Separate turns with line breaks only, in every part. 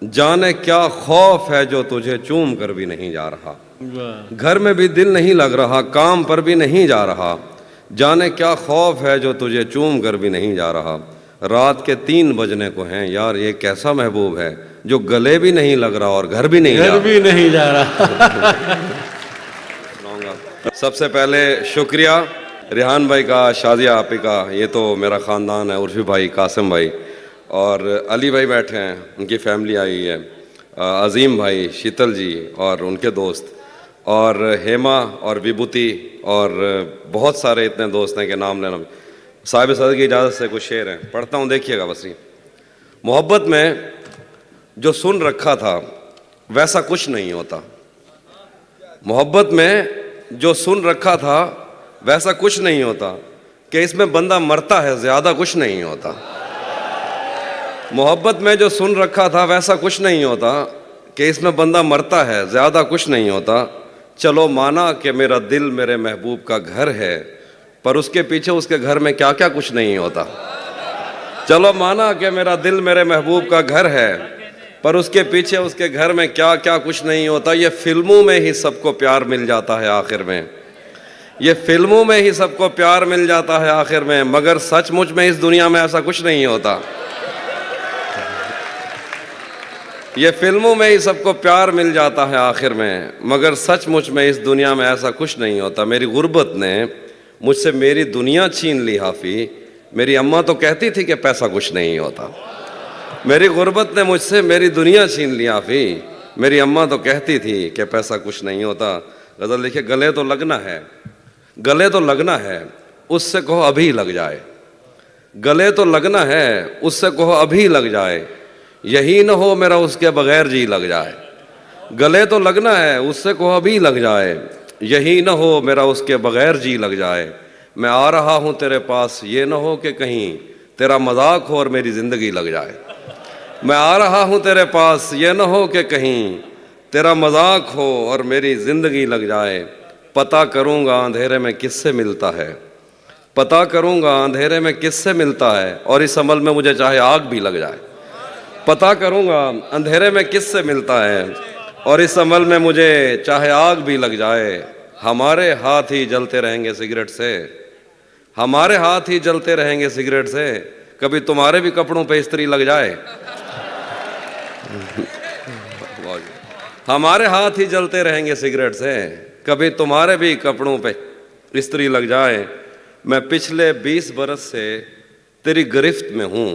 जाने क्या खौफ है जो तुझे चूम कर भी नहीं जा रहा, घर में भी दिल नहीं लग रहा, काम पर भी नहीं जा रहा, जाने क्या खौफ है जो तुझे चूम कर भी नहीं जा रहा, रात के 3 बजने को हैं, यार ये कैसा महबूब है जो गले भी नहीं लग रहा और घर भी नहीं जा रहा। सबसे पहले शुक्रिया रिहान भाई का, शाजिया आपी का, ये तो मेरा ख़ानदान है, उर्फी भाई, कासिम भाई और अली भाई बैठे हैं, उनकी फैमिली आई है, अज़ीम भाई, शीतल जी और उनके दोस्त, और हेमा और विभूति और बहुत सारे इतने दोस्त हैं कि नाम लेना। साहिब सदर की इजाज़त से कुछ शेर हैं, पढ़ता हूँ, देखिएगा बस। मोहब्बत में जो सुन रखा था वैसा कुछ नहीं होता, मोहब्बत में जो सुन रखा था वैसा कुछ नहीं होता, कि इसमें बंदा मरता है ज़्यादा कुछ नहीं होता। मोहब्बत में जो सुन रखा था वैसा कुछ नहीं होता, कि इसमें बंदा मरता है ज़्यादा कुछ नहीं होता। चलो माना कि मेरा दिल मेरे महबूब का घर है, पर उसके पीछे उसके घर में क्या क्या कुछ नहीं होता। चलो माना कि मेरा दिल मेरे महबूब का घर है, पर उसके पीछे उसके घर में क्या क्या कुछ नहीं होता। ये फिल्मों में ही सबको प्यार मिल जाता है आखिर में, ये फिल्मों में ही सबको प्यार मिल जाता है आखिर में, मगर सचमुच में इस दुनिया में ऐसा कुछ नहीं होता। ये फिल्मों में ही सबको प्यार मिल जाता है आखिर में, मगर सचमुच में इस दुनिया में ऐसा कुछ नहीं होता। मेरी गुर्बत ने मुझसे मेरी दुनिया छीन ली हाफी, मेरी अम्मा तो कहती थी कि पैसा कुछ नहीं होता। मेरी गुर्बत ने मुझसे मेरी दुनिया छीन ली हाफी, मेरी अम्मा तो कहती थी कि पैसा कुछ नहीं होता। गज़ल लिखे, गले तो लगना है, गले तो लगना है, उससे कहो अभी लग जाए, गले तो लगना है, उससे कहो अभी लग जाए, यही न हो मेरा उसके बगैर जी लग जाए। गले तो लगना है, उससे कहो अभी लग जाए, यही न हो मेरा उसके बगैर जी लग जाए। मैं आ रहा हूँ तेरे पास, ये न हो कि कहीं तेरा मजाक हो और मेरी ज़िंदगी लग जाए। मैं आ रहा हूँ तेरे पास, ये न हो कि कहीं तेरा मजाक हो और मेरी ज़िंदगी लग जाए। पता करूँगा अंधेरे में किससे मिलता है, पता करूँगा अंधेरे में किससे मिलता है, और इस अमल में मुझे चाहे आग भी लग जाए। पता करूँगा अंधेरे में किससे मिलता है, और इस अमल में मुझे चाहे आग भी लग जाए। हमारे हाथ ही जलते रहेंगे सिगरेट से, हमारे हाथ ही जलते रहेंगे सिगरेट से, कभी तुम्हारे भी कपड़ों पे इस्त्री लग जाए। हमारे हाथ ही जलते रहेंगे सिगरेट से, कभी तुम्हारे भी कपड़ों पे इस्त्री लग जाए। मैं पिछले 20 बरस से तेरी गिरफ्त में हूँ,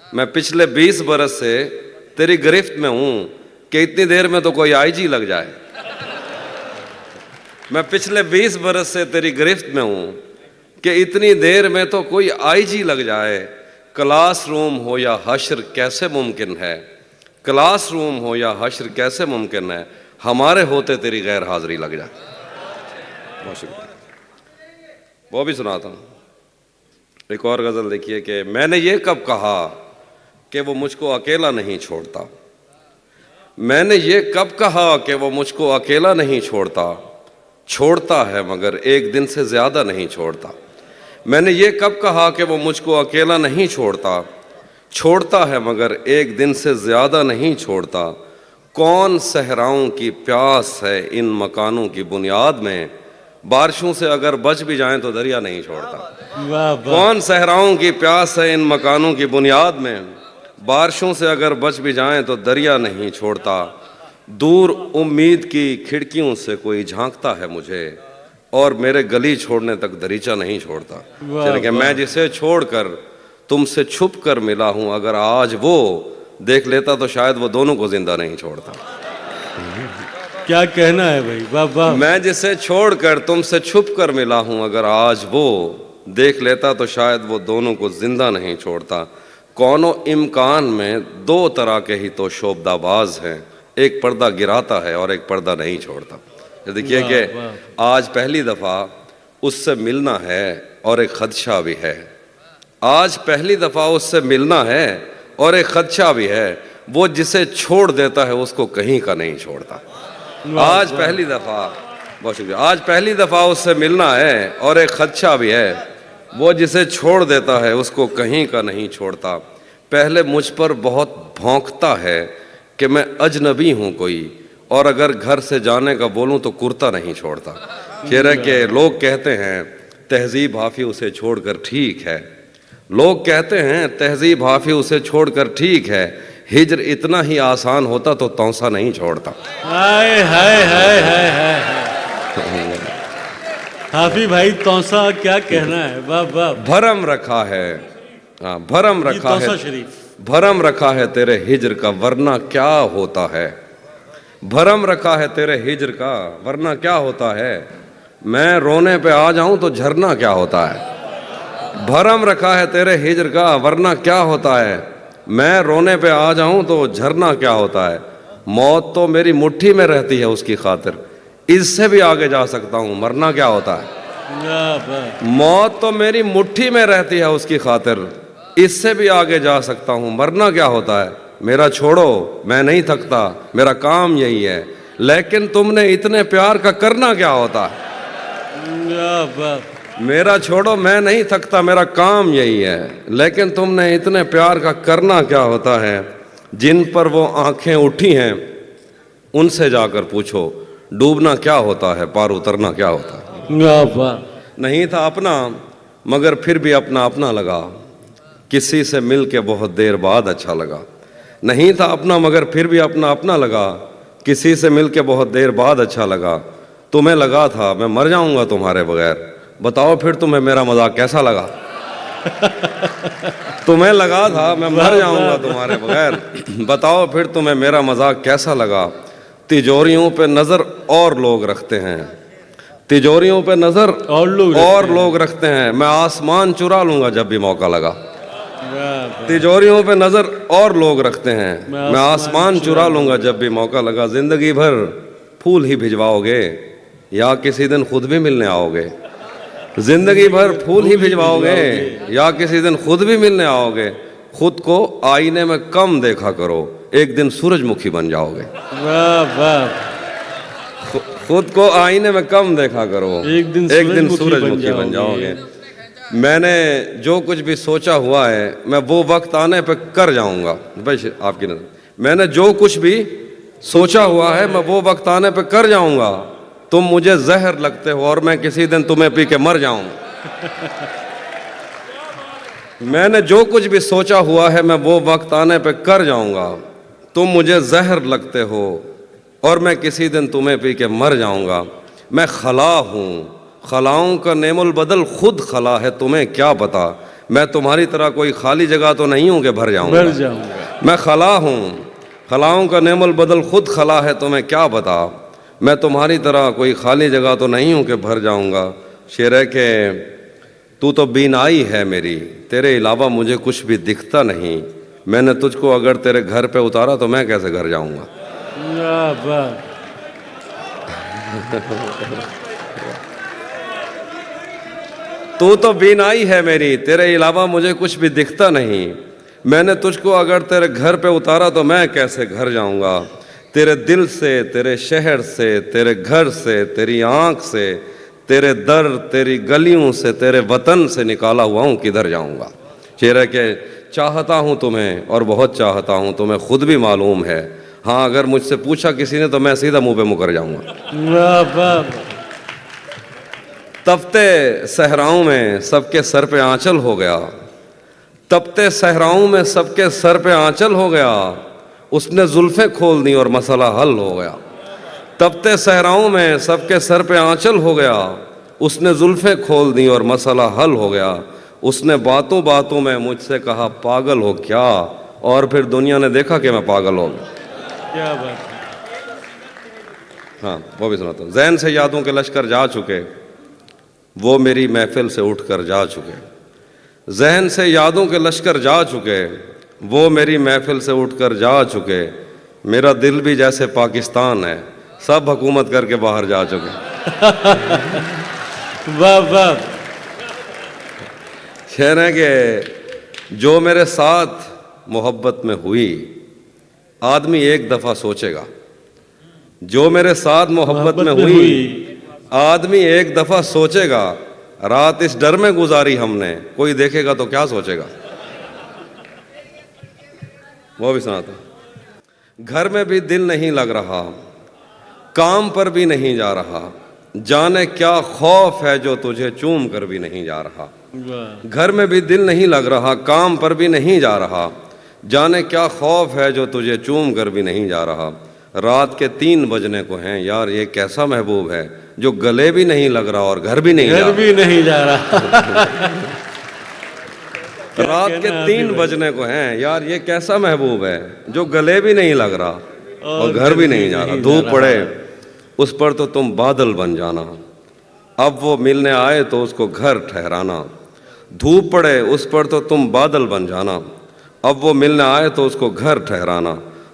मैं पिछले 20 बरस से तेरी गिरफ्त में हूँ, कि इतनी देर में तो कोई आईजी लग जाए। मैं पिछले 20 बरस से तेरी गिरफ्त में हूँ, कि इतनी देर में तो कोई आईजी लग जाए। क्लासरूम हो या हश्र कैसे मुमकिन है, क्लासरूम हो या हश्र कैसे मुमकिन है, हमारे होते तेरी गैर हाजिरी लग जाए। बहुत शुक्रिया। वो भी सुनाता हूँ। एक और गज़ल देखिए कि मैंने ये कब कहा कि वो मुझको अकेला नहीं छोड़ता, मैंने ये कब कहा कि वो मुझको अकेला नहीं छोड़ता, छोड़ता है मगर एक दिन से ज़्यादा नहीं छोड़ता। मैंने ये कब कहा कि वो मुझको अकेला नहीं छोड़ता, छोड़ता है मगर एक दिन से ज़्यादा नहीं छोड़ता। कौन सहराओं की प्यास है इन मकानों की बुनियाद में, बारिशों से अगर बच भी जाएं तो दरिया नहीं छोड़ता। कौन सहराओं की प्यास है इन मकानों की बुनियाद में, बारिशों से अगर बच भी जाएं तो दरिया नहीं छोड़ता। दूर उम्मीद की खिड़कियों से कोई झांकता है मुझे, और मेरे गली छोड़ने तक दरीचा नहीं छोड़ता। चलिए कि मैं जिसे छोड़कर तुमसे छुप कर मिला हूँ, अगर आज वो देख लेता तो शायद वो दोनों को जिंदा नहीं छोड़ता।
क्या कहना है भाई, वाह वाह।
मैं जिसे छोड़कर तुमसे छुप कर मिला हूँ, अगर आज वो देख लेता तो शायद वो दोनों को जिंदा नहीं छोड़ता। कौनो इम्कान में 2 तरह के ही तो शोबदाबाज हैं, एक पर्दा गिराता है और एक पर्दा नहीं छोड़ता। देखिए कि आज पहली दफ़ा उससे मिलना है और एक खदशा भी है, आज पहली दफ़ा उससे मिलना है और एक खदशा भी है, वो जिसे छोड़ देता है उसको कहीं का नहीं छोड़ता। आज पहली दफ़ा, बहुत शुक्रिया, आज पहली दफ़ा उससे मिलना है और एक खदशा भी है, वो जिसे छोड़ देता है उसको कहीं का नहीं छोड़ता। पहले मुझ पर बहुत भौंकता है کہ میں اجنبی ہوں کوئی، اور اگر گھر سے جانے کا بولوں تو کرتا نہیں چھوڑتا۔ شعر ہے کہ لوگ کہتے ہیں تہذیب حافظ اسے چھوڑ کر ٹھیک ہے، لوگ کہتے ہیں تہذیب حافظ اسے چھوڑ کر ٹھیک ہے، ہجر اتنا ہی آسان ہوتا تو تونسا نہیں چھوڑتا۔
ہائے ہائے ہائے ہائے ہائے، حافظ بھائی توسا کیا کہنا ہے، واہ واہ۔
بھرم رکھا ہے، ہاں بھرم
یہ
رکھا ہے،
توسا شریف،
بھرم رکھا ہے تیرے ہجر کا ورنہ کیا ہوتا ہے، بھرم رکھا ہے تیرے ہجر کا ورنہ کیا ہوتا ہے، میں رونے پہ آ جاؤں تو جھرنا کیا ہوتا ہے، بھرم رکھا ہے تیرے ہجر کا ورنہ کیا ہوتا ہے، میں رونے پہ آ جاؤں تو جھرنا کیا ہوتا ہے، موت تو میری مٹھی میں رہتی ہے اس کی خاطر، اس سے بھی آگے جا سکتا ہوں مرنا کیا ہوتا ہے،
واہ واہ۔
موت تو میری مٹھی میں رہتی ہے اس کی خاطر، اس سے بھی آگے جا سکتا ہوں مرنا کیا ہوتا ہے، میرا چھوڑو میں نہیں تھکتا میرا کام یہی ہے، لیکن تم نے اتنے پیار کا کرنا کیا ہوتا ہے،
واہ واہ۔
میرا چھوڑو میں نہیں تھکتا میرا کام یہی ہے، لیکن تم نے اتنے پیار کا کرنا کیا ہوتا ہے، جن پر وہ آنکھیں اٹھی ہیں ان سے جا کر پوچھو ڈوبنا کیا ہوتا ہے پار اترنا کیا ہوتا ہے،
واہ واہ۔
نہیں تھا اپنا مگر پھر بھی اپنا اپنا لگا، کسی سے مل کے بہت دیر بعد اچھا لگا، نہیں تھا اپنا مگر پھر بھی اپنا اپنا لگا، کسی سے مل کے بہت دیر بعد اچھا لگا، تمہیں لگا تھا میں مر جاؤں گا تمہارے بغیر، بتاؤ پھر تمہیں میرا مذاق کیسا لگا، تمہیں لگا تھا میں مر جاؤں گا تمہارے بغیر، بتاؤ پھر تمہیں میرا مذاق کیسا لگا، تجوریوں پہ نظر اور لوگ رکھتے ہیں، تجوریوں پہ نظر اور لوگ رکھتے ہیں، میں آسمان چرا لوں گا جب بھی موقع لگا، تجوریوں پہ نظر اور لوگ رکھتے ہیں، میں آسمان چرا لوں گا جب بھی موقع لگا، زندگی بھر پھول ہی بھجواؤ گے یا کسی دن خود بھی ملنے آؤ گے، زندگی بھر پھول ہی بھجواؤ گے یا کسی دن خود بھی ملنے آؤ گے، خود کو آئینے میں کم دیکھا کرو ایک دن سورج مکھی بن جاؤ گے،
واہ واہ۔
خود کو آئینے میں کم دیکھا کرو ایک دن سورج مکھی بن جاؤ گے، میں نے جو کچھ بھی سوچا ہوا ہے میں وہ وقت آنے پہ کر جاؤں گا، بھائی آپ کی نظر میں نے جو کچھ بھی سوچا ہوا ہے میں وہ وقت آنے پہ کر جاؤں گا، تم مجھے زہر لگتے ہو اور میں کسی دن تمہیں پی کے مر جاؤں، میں نے جو کچھ بھی سوچا ہوا ہے میں وہ وقت آنے پہ کر جاؤں گا، تم مجھے زہر لگتے ہو اور میں کسی دن تمہیں پی کے مر جاؤں گا، میں خلا ہوں خلاؤں کا نعم البدل خود خلا ہے تمہیں کیا پتا، میں تمہاری طرح کوئی خالی جگہ تو نہیں ہوں کہ بھر جاؤں گا، میں خلا ہوں خلاؤں کا نعم البدل خود خلا ہے تمہیں کیا پتا، میں تمہاری طرح کوئی خالی جگہ تو نہیں ہوں کہ بھر جاؤں گا، شعر ہے کہ تو تو بینائی ہے میری تیرے علاوہ مجھے کچھ بھی دکھتا نہیں، میں نے تجھ کو اگر تیرے گھر پہ اتارا تو میں کیسے گھر جاؤں گا،
واہ واہ۔
تو تو بینائی ہے میری تیرے علاوہ مجھے کچھ بھی دکھتا نہیں، میں نے تجھ کو اگر تیرے گھر پہ اتارا تو میں کیسے گھر جاؤں گا، تیرے دل سے تیرے شہر سے تیرے گھر سے تیری آنکھ سے تیرے در تیری گلیوں سے تیرے وطن سے نکالا ہوا ہوں کدھر جاؤں گا، شعر ہے کہ چاہتا ہوں تمہیں اور بہت چاہتا ہوں تمہیں خود بھی معلوم ہے، ہاں اگر مجھ سے پوچھا کسی نے تو میں سیدھا منہ پہ مکر جاؤں گا،
واہ واہ۔
تپتے صحراؤں میں سب کے سر پہ آنچل ہو گیا، تپتے صحراؤں میں سب کے سر پہ آنچل ہو گیا، اس نے زلفیں کھول دیں اور مسئلہ حل ہو گیا، تپتے صحراؤں میں سب کے سر پہ آنچل ہو گیا، اس نے زلفیں کھول دیں اور مسئلہ حل ہو گیا، اس نے باتوں باتوں میں مجھ سے کہا پاگل ہو کیا، اور پھر دنیا نے دیکھا کہ میں پاگل ہو گیا،
کیا بات ہے۔
ہاں وہ بھی سناتا ہوں، ذہن سے یادوں کے لشکر جا چکے وہ میری محفل سے اٹھ کر جا چکے، ذہن سے یادوں کے لشکر جا چکے وہ میری محفل سے اٹھ کر جا چکے، میرا دل بھی جیسے پاکستان ہے سب حکومت کر کے باہر جا چکے،
واہ واہ۔
شعر ہے کہ جو میرے ساتھ محبت میں ہوئی آدمی ایک دفعہ سوچے گا، جو میرے ساتھ محبت میں ہوئی آدمی ایک دفعہ سوچے گا، رات اس ڈر میں گزاری ہم نے کوئی دیکھے گا تو کیا سوچے گا، وہ بھی سناتا ہوں، घर में भी दिल नहीं लग रहा, काम पर भी नहीं जा रहा, जाने क्या खौफ है जो तुझे चूम कर भी नहीं जा रहा।
वाह
घर में भी दिल नहीं लग रहा, काम पर भी नहीं जा रहा, जाने क्या खौफ है जो तुझे चूम कर भी नहीं जा रहा। रात के 3 बजने को हैं, यार ये कैसा महबूब है जो गले भी नहीं लग रहा और घर भी नहीं जा
घर
रहा।
भी नहीं जा रहा।
रात के 3 बजने को हैं, यार ये कैसा महबूब है जो गले भी नहीं लग रहा और घर भी नहीं जा रहा। धूप पड़े उस पर तो तुम बादल बन जाना, अब वो मिलने आए तो उसको घर ठहराना। धूप पड़े उस पर तो तुम बादल बन जाना, अब वो मिलने आए तो उसको घर ठहराना।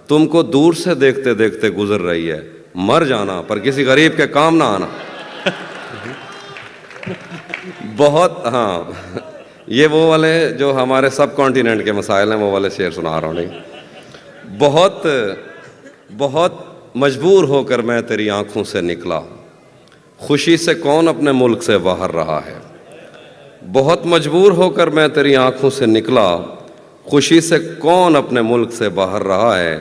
तुमको दूर से देखते देखते गुजर रही है, मर जाना पर किसी गरीब के काम ना आना। बहुत, हाँ, ये वो वाले जो हमारे सब कॉन्टिनेंट के मसाइल हैं वो वाले शेर सुना रहा हूँ। नहीं, बहुत बहुत मजबूर होकर मैं तेरी आंखों से निकला, खुशी से कौन अपने मुल्क से बाहर रहा है। बहुत मजबूर होकर मैं तेरी आंखों से निकला, खुशी से कौन अपने मुल्क से बाहर रहा है।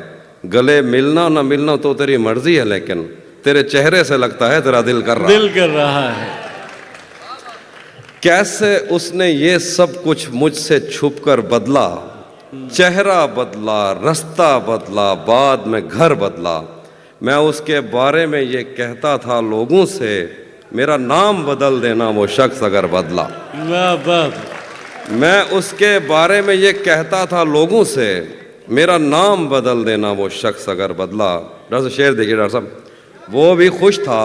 गले मिलना ना मिलना तो तेरी मर्जी है, लेकिन तेरे चेहरे से लगता है तेरा दिल कर रहा है।
दिल कर रहा है।
कैसे उसने ये सब कुछ मुझसे छुपकर बदला, चेहरा बदला, रास्ता बदला, बाद में घर बदला। मैं उसके बारे में ये कहता था लोगों से, मेरा नाम बदल देना वो शख्स अगर बदला।
वाह वाह।
मैं उसके बारे में ये कहता था लोगों से, मेरा नाम बदल देना वो शख्स अगर बदला। डॉक्टर साहब शेर देखिए डॉक्टर साहब, वो भी खुश था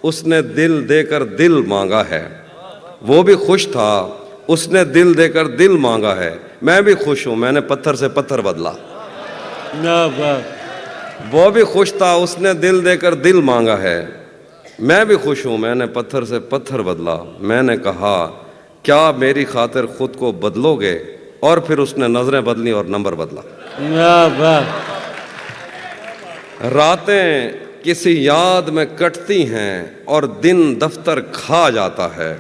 उसने दिल देकर दिल मांगा है। वो भी खुश था उसने दिल देकर दिल मांगा है। मैं भी खुश हूँ मैंने पत्थर से पत्थर बदला।
वाह वाह।
वो भी खुश था उसने दिल देकर दिल मांगा है। मैं भी खुश हूँ मैंने पत्थर से पत्थर बदला। मैंने कहा क्या मेरी खातिर खुद को बदलोगे, और फिर उसने नजरें बदली और नंबर बदला।
वाह वाह।
रातें किसी याद में कटती हैं और दिन दफ्तर खा जाता है।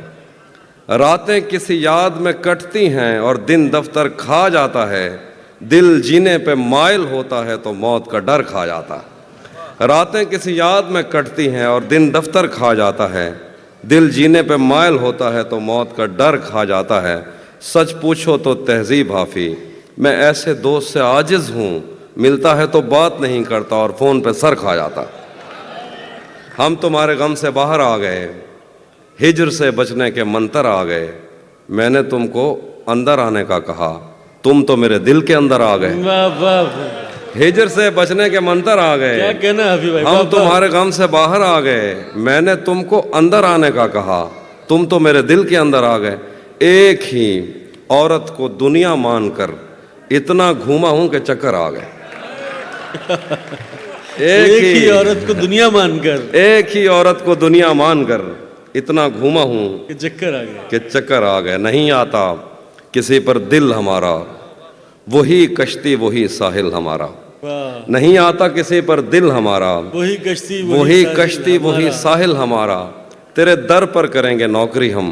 रातें किसी याद में कटती हैं और दिन दफ्तर खा जाता है। दिल जीने पे माइल होता है तो मौत का डर खा जाता है। रातें किसी याद में कटती हैं और दिन दफ्तर खा जाता है। दिल जीने पे माइल होता है तो मौत का डर खा जाता है। सच पूछो तो तहजीब हाफी, मैं ऐसे दोस्त से आजिज हूँ, मिलता है तो बात नहीं करता और फ़ोन पे सर खा जाता। हम तुम्हारे गम से बाहर आ गए, हिजर से बचने के मंतर आ गए। मैंने तुमको अंदर आने का कहा, तुम तो मेरे दिल के अंदर आ गए।
वाह वाह।
हिजर से बचने के मंतर आ गए।
क्या कहना है अभी भाई।
हम तुम्हारे गम से बाहर आ गए। मैंने तुमको अंदर आने का कहा, तुम तो मेरे दिल के अंदर आ गए। एक ही औरत को दुनिया मानकर इतना घूमा हूं कि चक्कर आ गए।
एक ही औरत को दुनिया मानकर,
एक ही औरत को दुनिया मानकर इतना घूमा हूं
कि चक्कर आ गया।
कि चक्कर आ गए। नहीं आता किसी पर दिल हमारा, वही कश्ती वही साहिल हमारा।
वाह।
नहीं आता किसी पर दिल हमारा,
वही कश्ती
वही कश्ती वही साहिल हमारा। तेरे दर पर करेंगे नौकरी हम,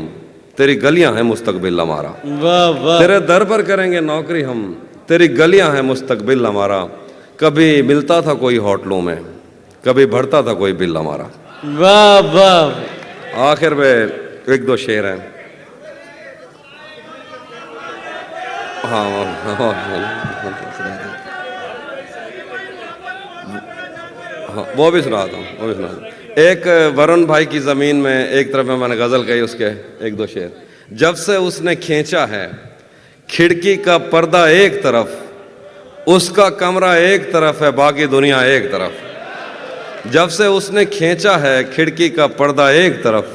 तेरी गलियां हैं मुस्तकबिल हमारा।
वाह वाह।
तेरे दर पर करेंगे नौकरी हम, तेरी गलियां हैं मुस्तकबिल हमारा। कभी मिलता था कोई होटलों में, कभी भरता था कोई बिल हमारा।
वाह वाह।
आखिर में एक दो शेर हैं। हाँ, वो भी सुना था, वो भी सुना था। एक वरुण भाई की ज़मीन में एक तरफ में मैंने गज़ल कही, उसके एक दो शेर। जब से उसने खींचा है खिड़की का पर्दा एक तरफ, उसका कमरा एक तरफ है बाकी दुनिया एक तरफ। जब से उसने खींचा है खिड़की का पर्दा एक तरफ,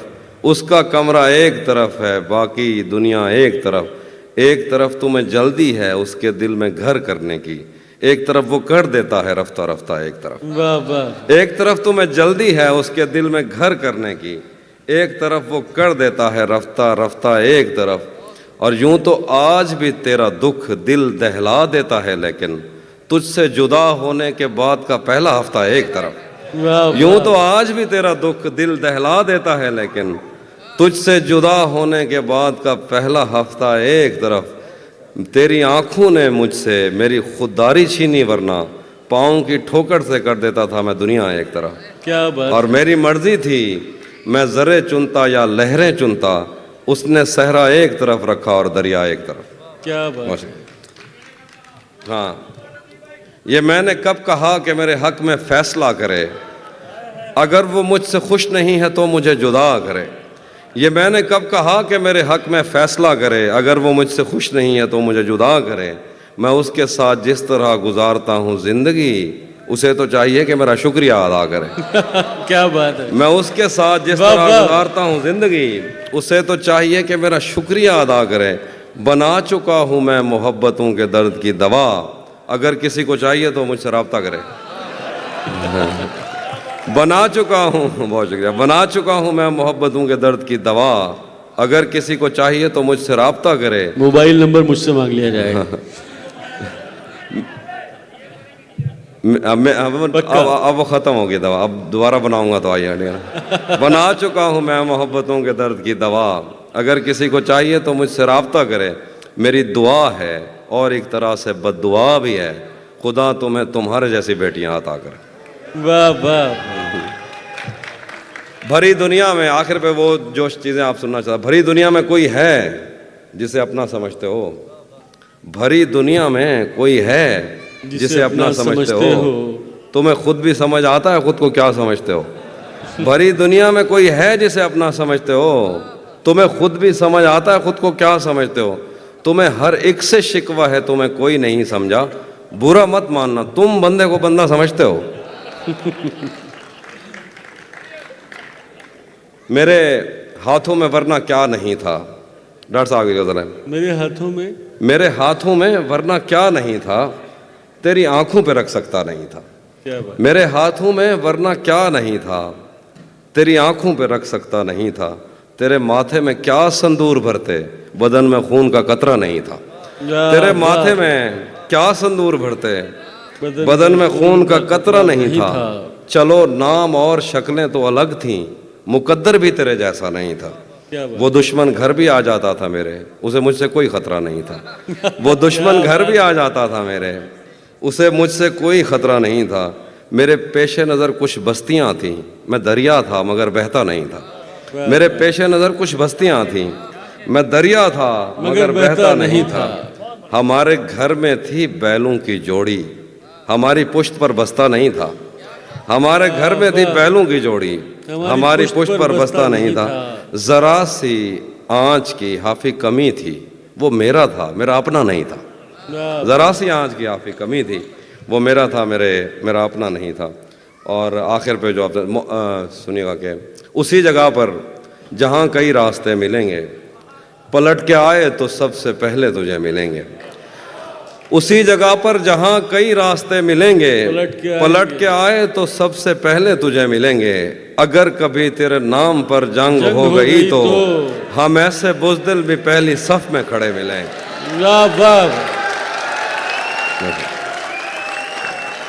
उसका कमरा एक तरफ है बाकी दुनिया एक तरफ। एक तरफ तुम्हें जल्दी है उसके दिल में घर करने की, एक तरफ वो कर देता है रफ्ता रफ्ता एक तरफ।
वाह वाह।
एक तरफ तुम्हें जल्दी है उसके दिल में घर करने की, एक तरफ वो कर देता है रफ्ता रफ्ता एक तरफ। और यूं तो आज भी तेरा दुख दिल दहला देता है, लेकिन तुझसे जुदा होने के बाद का पहला हफ्ता एक तरफ।
वाह।
यूं तो आज भी तेरा दुख दिल दहला देता है, लेकिन तुझसे जुदा होने के बाद का पहला हफ्ता एक तरफ। तेरी आंखों ने मुझसे मेरी खुददारी छीनी, वरना पाँव की ठोकर से कर देता था मैं दुनिया एक तरफ,
क्या बात।
और मेरी मर्जी थी मैं ज़रे चुनता या लहरें चुनता, उसने सहरा एक तरफ रखा और दरिया एक तरफ।
क्या बात।
हाँ, ये मैंने कब कहा कि मेरे हक में फैसला करे, अगर वो मुझसे खुश नहीं है तो मुझे जुदा करे। ये मैंने कब कहा कि मेरे हक में फैसला करे, अगर वो मुझसे खुश नहीं है तो मुझे जुदा करे। मैं उसके साथ जिस तरह गुजारता हूँ ज़िंदगी, उसे तो चाहिए कि मेरा शुक्रिया अदा करे।
क्या बात है।
मैं उसके साथ जिस
वाह,
तरह
वाह।
गुजारता हूँ ज़िंदगी, उसे तो चाहिए कि मेरा शुक्रिया अदा करे। बना चुका हूँ मैं मोहब्बतों के दर्द की दवा, अगर किसी को चाहिए तो मुझसे रब्ता करे। बना चुका हूँ, बहुत शुक्रिया, बना चुका हूँ मैं मोहब्बतों के दर्द की दवा, अगर किसी को चाहिए तो मुझसे रब्ता करे।
मोबाइल नंबर मुझसे मांग लिया जाएगा।
अब वो ख़त्म हो गई दवा, अब दोबारा बनाऊंगा तो आइए। बना चुका हूँ मैं मोहब्बतों के दर्द की दवा, अगर किसी को चाहिए तो मुझसे रब्ता करे। मेरी दुआ है और एक तरह से बद्दुआ भी है, खुदा तुम्हें तुम्हारे जैसी बेटियां अता करे।
वाह वाह।
भरी दुनिया में, आखिर पे वो जो चीज़ें आप सुनना चाहते, भरी दुनिया में कोई है जिसे अपना समझते हो, भरी दुनिया में कोई है जिसे अपना समझते हो। तुम्हें खुद भी समझ आता है खुद को क्या समझते हो। भरी दुनिया में कोई है जिसे अपना समझते हो, तुम्हें खुद भी समझ आता है खुद को क्या समझते हो। तुम्हें हर एक से शिकवा है, तुम्हें कोई नहीं समझा, बुरा मत मानना, तुम बंदे को बंदा समझते हो। मेरे हाथों में वरना क्या नहीं था, डॉक्टर साहब आगे जरा,
मेरे हाथों में,
मेरे हाथों में वरना क्या नहीं था, तेरी आंखों पे रख सकता नहीं था।
क्या बात।
मेरे हाथों में वरना क्या नहीं था, तेरी आंखों पे रख सकता नहीं था। तेरे माथे में क्या संदूर भरते, बदन में खून का कतरा नहीं था। तेरे माथे में क्या संदूर भरते, बदन में खून का कतरा नहीं था। चलो नाम और शक्लें तो अलग थीं, मुकद्दर भी तेरे जैसा नहीं था। वो दुश्मन घर भी आ जाता था मेरे, उसे मुझसे कोई खतरा नहीं था। वो दुश्मन घर भी आ जाता था मेरे, उसे मुझसे कोई खतरा नहीं था। मेरे पेशे नज़र कुछ बस्तियां थीं, मैं दरिया था मगर बहता नहीं था। मेरे पेशे नज़र कुछ बस्तियां थीं, मैं दरिया था मगर बहता नहीं था। हमारे घर में थी बैलों की जोड़ी, हमारी पुश्त पर बस्ता नहीं था। हमारे घर में थी बैलों की जोड़ी, हमारी पुश्त पर बस्ता नहीं था। जरा सी आँच की हाफी कमी थी, वो मेरा था मेरा अपना नहीं था। जरा सी आँच की हाफी कमी थी, वो मेरा था मेरा अपना नहीं था। और आखिर पे जो आप सुनिएगा कि उसी जगह पर जहाँ कई रास्ते मिलेंगे, पलट के आए तो सबसे पहले तुझे मिलेंगे। उसी जगह पर जहाँ कई रास्ते मिलेंगे, पलट के आए तो सबसे पहले तुझे मिलेंगे। अगर कभी तेरे नाम पर जंग हो गई तो हम ऐसे बुज़दिल भी पहली सफ में खड़े मिलेंगे।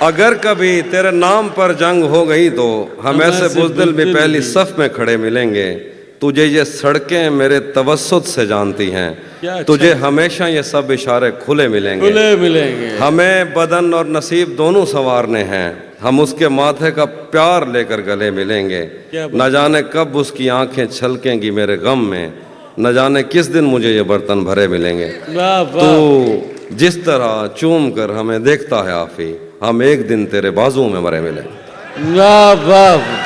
अगर कभी तेरे नाम पर जंग हो गई तो हम ऐसे बुज़दिल भी पहली सफ में खड़े मिलेंगे। तुझे ये सड़कें मेरे तवस्सुत से जानती हैं, तुझे हमेशा ये सब इशारे खुले मिलेंगे। हमें बदन और नसीब दोनों संवारने हैं, हम उसके माथे का प्यार लेकर गले मिलेंगे। न जाने कब उसकी आंखें छलकेंगी मेरे गम में, न जाने किस दिन मुझे ये बर्तन भरे मिलेंगे। तो जिस तरह चूम कर हमें देखता है आफी, हम एक दिन तेरे बाजू में मरे मिलेंगे।
वाह वाह।